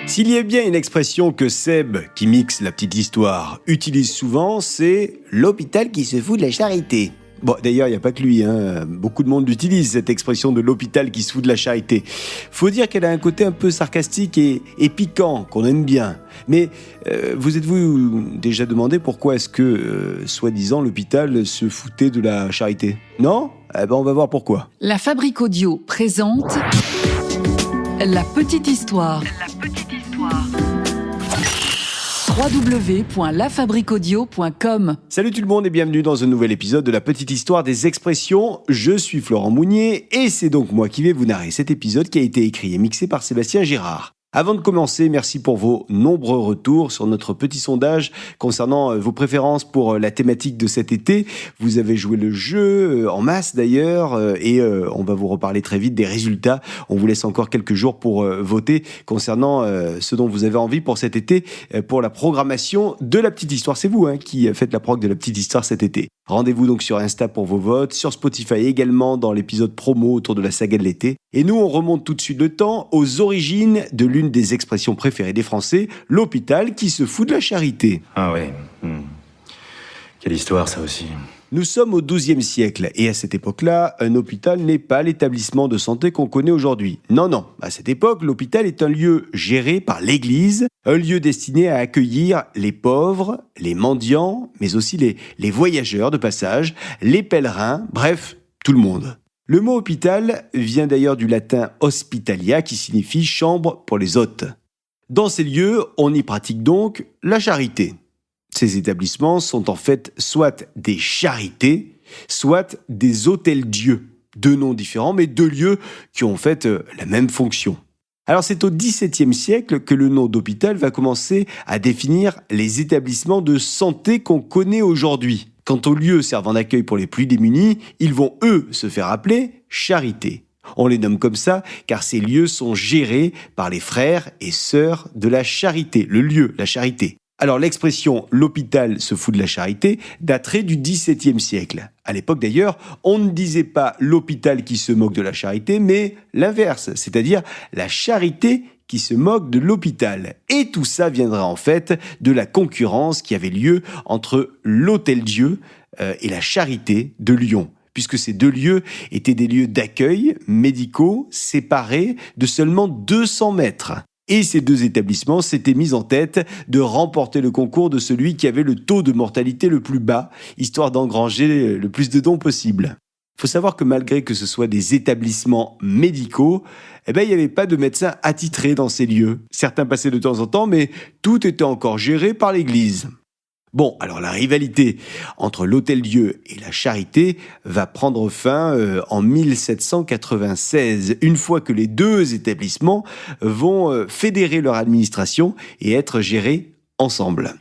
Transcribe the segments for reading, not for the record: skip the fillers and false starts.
S'il y a bien une expression que Seb, qui mixe la petite histoire, utilise souvent, c'est « l'hôpital qui se fout de la charité ». Bon, d'ailleurs, il n'y a pas que lui, beaucoup de monde utilise cette expression de l'hôpital qui se fout de la charité. Faut dire qu'elle a un côté un peu sarcastique et piquant, qu'on aime bien. Mais vous êtes-vous déjà demandé pourquoi est-ce que, soi-disant, l'hôpital se foutait de la charité ? Non ? Eh ben, on va voir pourquoi. La Fabrique Audio présente La Petite Histoire. www.lafabriqueaudio.com. Salut tout le monde et bienvenue dans un nouvel épisode de La Petite Histoire des expressions. Je suis Florent Mounier et c'est donc moi qui vais vous narrer cet épisode qui a été écrit et mixé par Sébastien Girard. Avant de commencer, merci pour vos nombreux retours sur notre petit sondage concernant vos préférences pour la thématique de cet été. Vous avez joué le jeu en masse d'ailleurs et on va vous reparler très vite des résultats. On vous laisse encore quelques jours pour voter concernant ce dont vous avez envie pour cet été pour la programmation de La Petite Histoire. C'est vous qui faites la prog de La Petite Histoire cet été. Rendez-vous donc sur Insta pour vos votes, sur Spotify également dans l'épisode promo autour de la saga de l'été. Et nous, on remonte tout de suite le temps aux origines de l'une des expressions préférées des Français, l'hôpital qui se fout de la charité. Ah ouais. Quelle histoire ça aussi. Nous sommes au XIIe siècle et à cette époque-là, un hôpital n'est pas l'établissement de santé qu'on connaît aujourd'hui. Non. À cette époque, l'hôpital est un lieu géré par l'Église, un lieu destiné à accueillir les pauvres, les mendiants, mais aussi les voyageurs de passage, les pèlerins, bref, tout le monde. Le mot hôpital vient d'ailleurs du latin hospitalia qui signifie chambre pour les hôtes. Dans ces lieux, on y pratique donc la charité. Ces établissements sont en fait soit des charités, soit des hôtels-dieux. Deux noms différents, mais deux lieux qui ont en fait la même fonction. Alors c'est au XVIIe siècle que le nom d'hôpital va commencer à définir les établissements de santé qu'on connaît aujourd'hui. Quant aux lieux servant d'accueil pour les plus démunis, ils vont eux se faire appeler charités. On les nomme comme ça car ces lieux sont gérés par les frères et sœurs de la charité, le lieu, la charité. Alors l'expression « l'hôpital se fout de la charité » daterait du XVIIe siècle. À l'époque d'ailleurs, on ne disait pas l'hôpital qui se moque de la charité, mais l'inverse, c'est-à-dire la charité qui se moque de l'hôpital. Et tout ça viendra en fait de la concurrence qui avait lieu entre l'Hôtel-Dieu et la Charité de Lyon, puisque ces deux lieux étaient des lieux d'accueil médicaux séparés de seulement 200 mètres. Et ces deux établissements s'étaient mis en tête de remporter le concours de celui qui avait le taux de mortalité le plus bas, histoire d'engranger le plus de dons possible. Il faut savoir que malgré que ce soit des établissements médicaux, il n'y avait pas de médecins attitrés dans ces lieux. Certains passaient de temps en temps, mais tout était encore géré par l'Église. Bon, alors la rivalité entre l'Hôtel-Dieu et la Charité va prendre fin en 1796, une fois que les deux établissements vont fédérer leur administration et être gérés ensemble.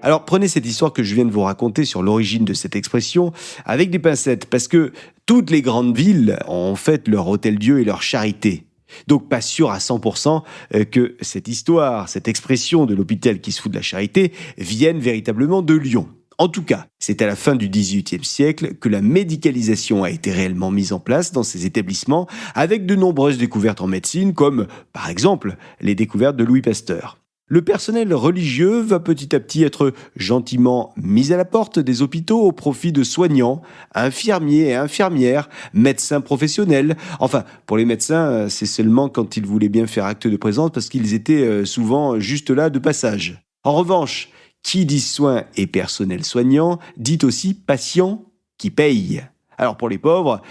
Alors prenez cette histoire que je viens de vous raconter sur l'origine de cette expression avec des pincettes, parce que toutes les grandes villes ont en fait leur Hôtel-Dieu et leur Charité. Donc pas sûr à 100% que cette histoire, cette expression de l'hôpital qui se fout de la charité vienne véritablement de Lyon. En tout cas, c'est à la fin du XVIIIe siècle que la médicalisation a été réellement mise en place dans ces établissements avec de nombreuses découvertes en médecine comme, par exemple, les découvertes de Louis Pasteur. Le personnel religieux va petit à petit être gentiment mis à la porte des hôpitaux au profit de soignants, infirmiers et infirmières, médecins professionnels. Enfin, pour les médecins, c'est seulement quand ils voulaient bien faire acte de présence parce qu'ils étaient souvent juste là de passage. En revanche, qui dit soins et personnel soignant, dit aussi patient qui paye. Alors pour les pauvres,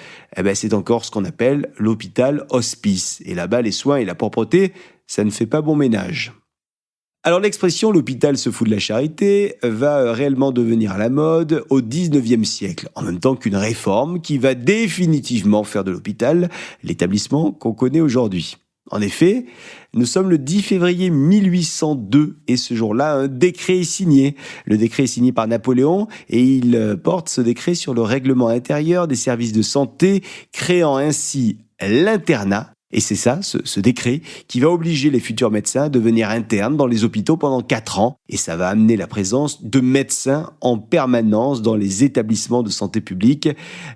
c'est encore ce qu'on appelle l'hôpital hospice. Et là-bas, les soins et la propreté, ça ne fait pas bon ménage. Alors l'expression « l'hôpital se fout de la charité » va réellement devenir à la mode au XIXe siècle, en même temps qu'une réforme qui va définitivement faire de l'hôpital l'établissement qu'on connaît aujourd'hui. En effet, nous sommes le 10 février 1802 et ce jour-là, un décret est signé. Le décret est signé par Napoléon et il porte ce décret sur le règlement intérieur des services de santé, créant ainsi l'internat. Et c'est ça, ce décret, qui va obliger les futurs médecins à devenir internes dans les hôpitaux pendant 4 ans. Et ça va amener la présence de médecins en permanence dans les établissements de santé publique.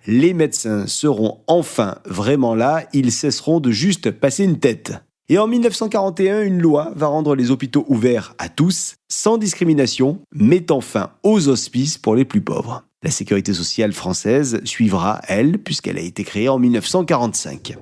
Les médecins seront enfin vraiment là, ils cesseront de juste passer une tête. Et en 1941, une loi va rendre les hôpitaux ouverts à tous, sans discrimination, mettant fin aux hospices pour les plus pauvres. La sécurité sociale française suivra, elle, puisqu'elle a été créée en 1945.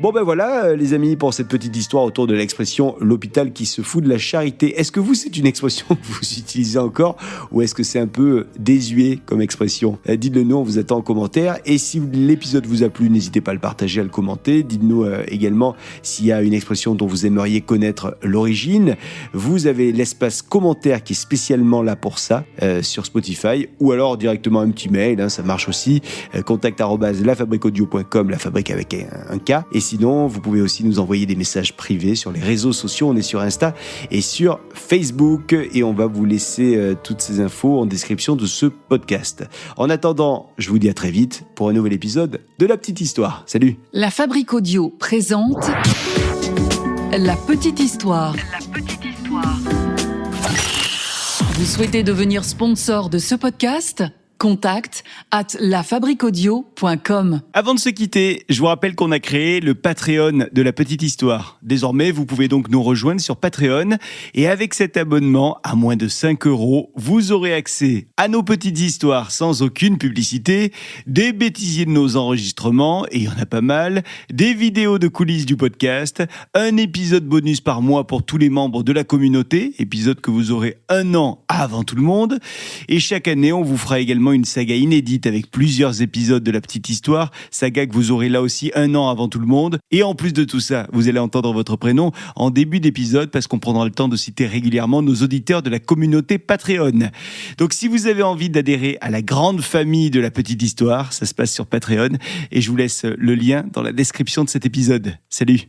Bon ben voilà les amis pour cette petite histoire autour de l'expression « l'hôpital qui se fout de la charité ». Est-ce que vous, c'est une expression que vous utilisez encore ou est-ce que c'est un peu désuet comme expression ? Dites-le nous, on vous attend en commentaire. Et si l'épisode vous a plu, n'hésitez pas à le partager, à le commenter. Dites-nous également s'il y a une expression dont vous aimeriez connaître l'origine. Vous avez l'espace commentaire qui est spécialement là pour ça sur Spotify ou alors directement un petit mail, ça marche aussi. contact@lafabriqueaudio.com, la fabrique avec un K. Et sinon, vous pouvez aussi nous envoyer des messages privés sur les réseaux sociaux. On est sur Insta et sur Facebook. Et on va vous laisser toutes ces infos en description de ce podcast. En attendant, je vous dis à très vite pour un nouvel épisode de La Petite Histoire. Salut! La Fabrique Audio présente La Petite Histoire. La Petite Histoire. Vous souhaitez devenir sponsor de ce podcast ? contact@lafabriqueaudio.com. Avant de se quitter, je vous rappelle qu'on a créé le Patreon de La Petite Histoire. Désormais, vous pouvez donc nous rejoindre sur Patreon et avec cet abonnement, à moins de 5 €, vous aurez accès à nos petites histoires sans aucune publicité, des bêtisiers de nos enregistrements, et il y en a pas mal, des vidéos de coulisses du podcast, un épisode bonus par mois pour tous les membres de la communauté, épisode que vous aurez 1 an avant tout le monde, et chaque année, on vous fera également une saga inédite avec plusieurs épisodes de La Petite Histoire, saga que vous aurez là aussi 1 an avant tout le monde. Et en plus de tout ça, vous allez entendre votre prénom en début d'épisode parce qu'on prendra le temps de citer régulièrement nos auditeurs de la communauté Patreon. Donc si vous avez envie d'adhérer à la grande famille de La Petite Histoire, ça se passe sur Patreon et je vous laisse le lien dans la description de cet épisode. Salut!